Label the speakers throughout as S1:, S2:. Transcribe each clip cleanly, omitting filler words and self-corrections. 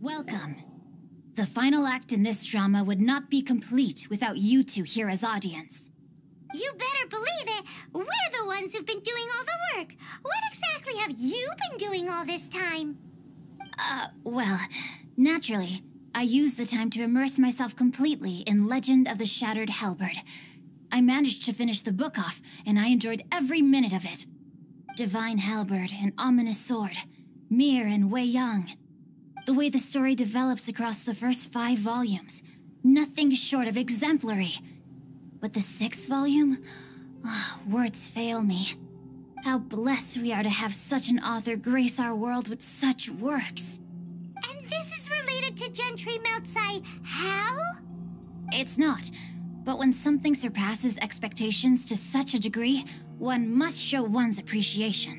S1: Welcome. The final act in this drama would not be complete without you two here as audience.
S2: You better believe it. We're the ones who've been doing all the work. What exactly have you been doing all this time?
S1: Well, naturally, I used the time to immerse myself completely in Legend of the Shattered Halberd. I managed to finish the book off, and I enjoyed every minute of it. Divine Halberd, an ominous sword, Mir and Wei Yang. The way the story develops across the first 5 volumes, nothing short of exemplary. But the 6th volume? Words fail me. How blessed we are to have such an author grace our world with such works.
S2: And this is related to Gentry Meltsai. How?
S1: It's not. But when something surpasses expectations to such a degree, one must show one's appreciation.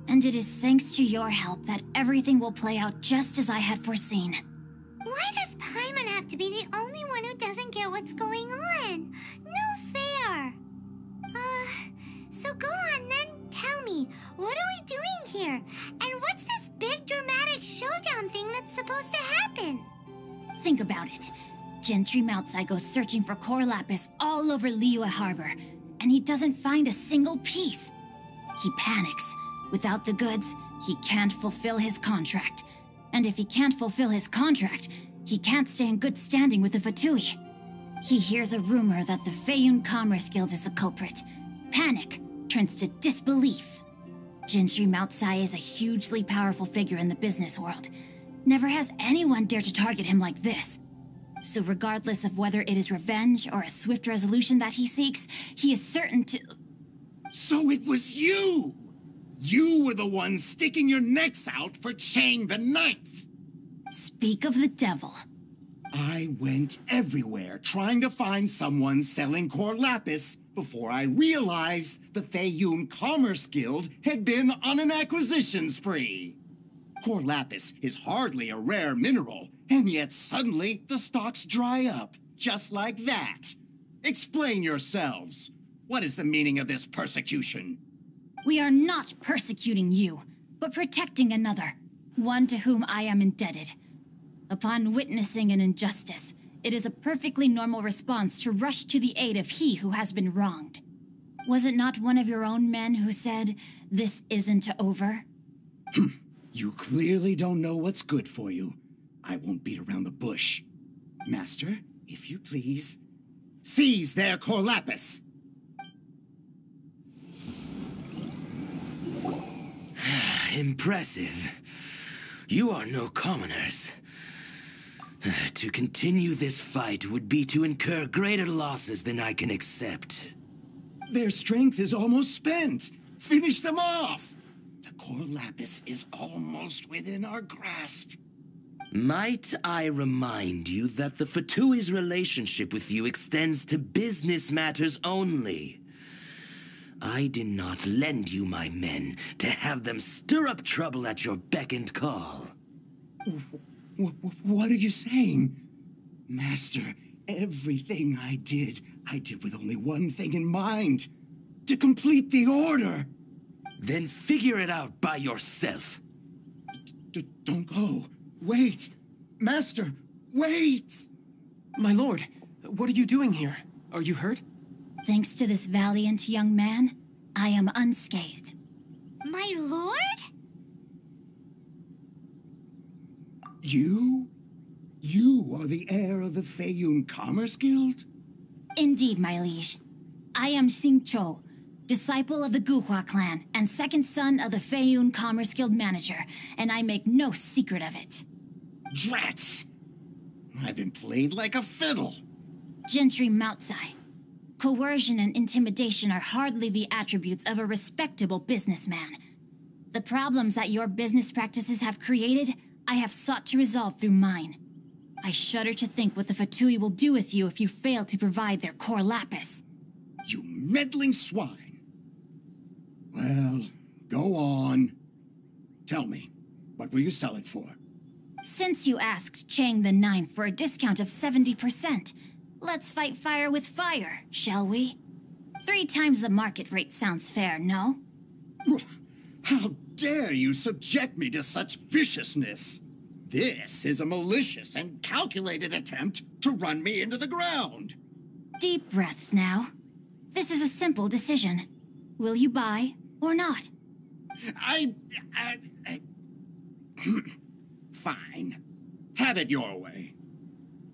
S1: And it is thanks to your help that everything will play out just as I had foreseen.
S2: Why does Paimon have to be the only one who doesn't get what's going on? No fair. So go on then, tell me, what are we doing here? And what's this big dramatic showdown thing that's supposed to happen?
S1: Think about it. Gentry Meltsai goes searching for core lapis all over Liyue Harbor, and he doesn't find a single piece. He panics. Without the goods, he can't fulfill his contract. And if he can't fulfill his contract, he can't stay in good standing with the Fatui. He hears a rumor that the Feiyun Commerce Guild is the culprit. Panic turns to disbelief. Gentry Meltsai is a hugely powerful figure in the business world. Never has anyone dared to target him like this. So regardless of whether it is revenge or a swift resolution that he seeks, he is certain to...
S3: So it was you! You were the one sticking your necks out for Chang the Ninth!
S1: Speak of the devil.
S3: I went everywhere trying to find someone selling core lapis before I realized the Feiyun Commerce Guild had been on an acquisition spree. Core lapis is hardly a rare mineral, and yet suddenly the stocks dry up, just like that. Explain yourselves. What is the meaning of this persecution?
S1: We are not persecuting you, but protecting another, one to whom I am indebted. Upon witnessing an injustice, it is a perfectly normal response to rush to the aid of he who has been wronged. Was it not one of your own men who said, "This isn't over"?
S3: You clearly don't know what's good for you. I won't beat around the bush. Master, if you please, seize their core lapis!
S4: Impressive. You are no commoners. To continue this fight would be to incur greater losses than I can accept.
S3: Their strength is almost spent. Finish them off! The core lapis is almost within our grasp.
S4: Might I remind you that the Fatui's relationship with you extends to business matters only? I did not lend you my men to have them stir up trouble at your beck and call.
S3: What are you saying? Master, everything I did with only one thing in mind. To complete the order.
S4: Then figure it out by yourself.
S3: Don't go. Wait. Master, wait!
S5: My lord, what are you doing here? Are you hurt?
S1: Thanks to this valiant young man, I am unscathed.
S2: My lord?
S3: You? You are the heir of the Feiyun Commerce Guild?
S1: Indeed, my liege. I am Xingqiu, disciple of the Guhua clan and second son of the Feiyun Commerce Guild manager, and I make no secret of it.
S3: Drats! I've been played like a fiddle.
S1: Gentry Meltsai. Coercion and intimidation are hardly the attributes of a respectable businessman. The problems that your business practices have created, I have sought to resolve through mine. I shudder to think what the Fatui will do with you if you fail to provide their core lapis.
S3: You meddling swine. Well, go on. Tell me, what will you sell it for?
S1: Since you asked Chang the Ninth for a discount of 70%, let's fight fire with fire, shall we? 3 times the market rate sounds fair, no?
S3: How dare you subject me to such viciousness? This is a malicious and calculated attempt to run me into the ground.
S1: Deep breaths now. This is a simple decision. Will you buy or not?
S3: Fine. Have it your way.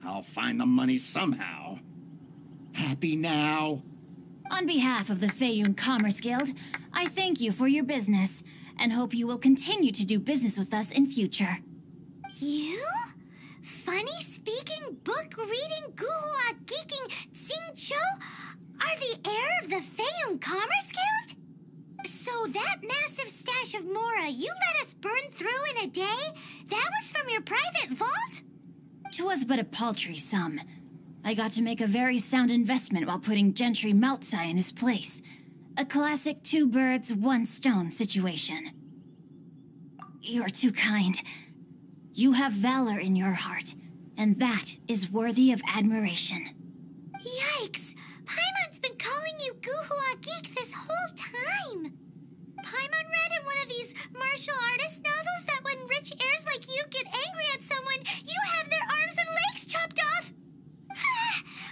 S3: I'll find the money somehow. Happy now?
S1: On behalf of the Feiyun Commerce Guild, I thank you for your business and hope you will continue to do business with us in future.
S2: You? Funny-speaking, book-reading, guhua geeking Xingqiu are the heir of the Feiyun Commerce Guild? So that massive stash of Mora you let us burn through in a day, that was from your private vault?
S1: 'Twas but a paltry sum. I got to make a very sound investment while putting Gentry Moutsai in his place. A classic two birds, one stone situation. You're too kind. You have valor in your heart, and that is worthy of admiration.
S2: Yikes! Paimon's been calling you Guhua Geek this whole time. Paimon read in one of these martial artist novels that when rich heirs like you get angry at someone, you have their arms and legs chopped off.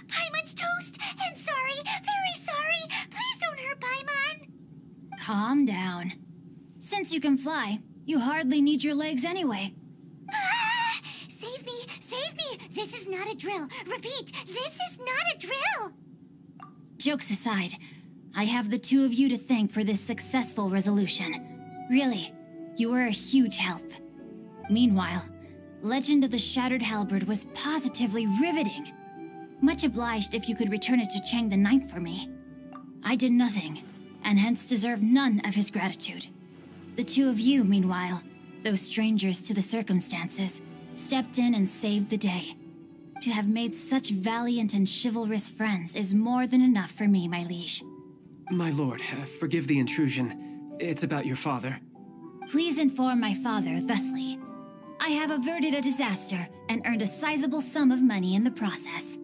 S2: Paimon's toast, and sorry, very sorry. Please don't hurt Paimon.
S1: Calm down. Since you can fly, you hardly need your legs anyway.
S2: Save me, save me. This is not a drill. Repeat, this is not a drill.
S1: Jokes aside, I have the two of you to thank for this successful resolution. Really, you were a huge help. Meanwhile, Legend of the Shattered Halberd was positively riveting. Much obliged if you could return it to Chang the Ninth for me. I did nothing, and hence deserve none of his gratitude. The two of you, meanwhile, though strangers to the circumstances, stepped in and saved the day. To have made such valiant and chivalrous friends is more than enough for me, my liege.
S5: My lord, forgive the intrusion. It's about your father.
S1: Please inform my father thusly. I have averted a disaster and earned a sizable sum of money in the process.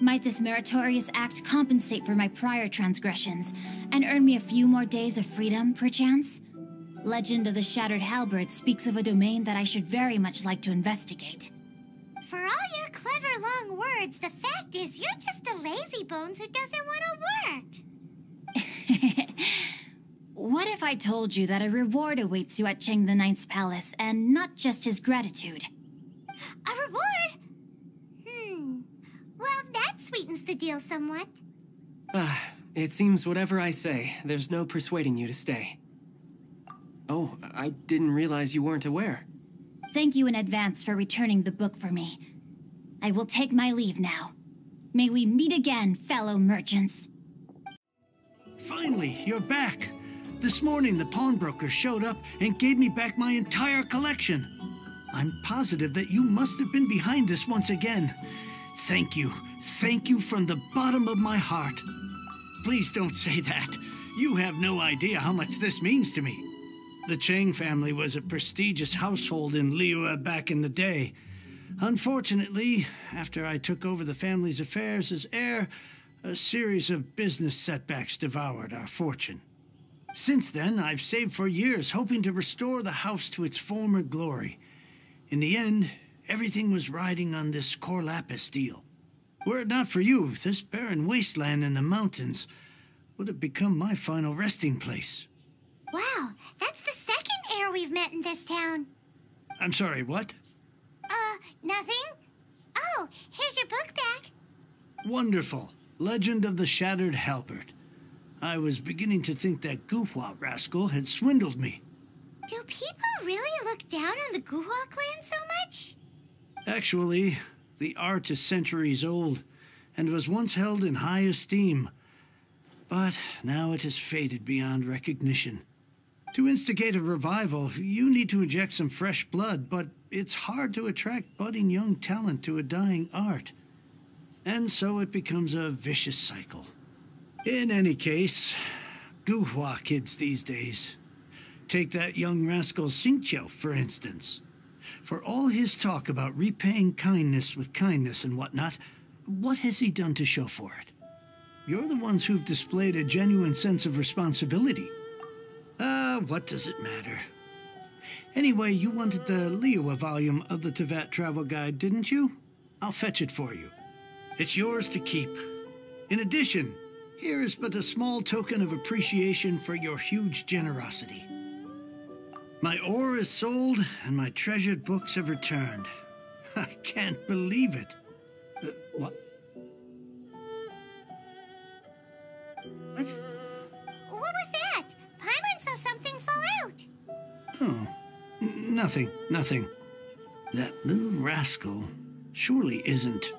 S1: Might this meritorious act compensate for my prior transgressions and earn me a few more days of freedom, perchance? Legend of the Shattered Halberd speaks of a domain that I should very much like to investigate.
S2: For all your clever long words, the fact is you're just a lazy bones who doesn't want to work.
S1: What if I told you that a reward awaits you at Chang the Ninth's palace, and not just his gratitude?
S2: A reward? Well, that sweetens the deal somewhat.
S5: It seems whatever I say, there's no persuading you to stay. Oh, I didn't realize you weren't aware.
S1: Thank you in advance for returning the book for me. I will take my leave now. May we meet again, fellow merchants.
S6: Finally, you're back. This morning, the pawnbroker showed up and gave me back my entire collection. I'm positive that you must have been behind this once again. Thank you. Thank you from the bottom of my heart. Please don't say that. You have no idea how much this means to me. The Chang family was a prestigious household in Liyue back in the day. Unfortunately, after I took over the family's affairs as heir, a series of business setbacks devoured our fortune. Since then, I've saved for years, hoping to restore the house to its former glory. In the end, everything was riding on this Core Lapis deal. Were it not for you, this barren wasteland in the mountains would have become my final resting place.
S2: Wow, that's the second heir we've met in this town.
S6: I'm sorry, what?
S2: Nothing? Oh, here's your book back.
S6: Wonderful. Legend of the Shattered Halberd. I was beginning to think that Guhua rascal had swindled me.
S2: Do people really look down on the Guhua clan so much?
S6: Actually, the art is centuries old and was once held in high esteem. But now it has faded beyond recognition. To instigate a revival, you need to inject some fresh blood, but it's hard to attract budding young talent to a dying art. And so it becomes a vicious cycle. In any case, Guhua kids these days. Take that young rascal Xingqiu, for instance. For all his talk about repaying kindness with kindness and whatnot, what has he done to show for it? You're the ones who've displayed a genuine sense of responsibility. What does it matter? Anyway, you wanted the Liyue volume of the Teyvat Travel Guide, didn't you? I'll fetch it for you. It's yours to keep. In addition, here is but a small token of appreciation for your huge generosity. My ore is sold, and my treasured books have returned. I can't believe it. What? What?
S2: What was that? Paimon saw something fall out.
S6: Oh, nothing. That little rascal surely isn't...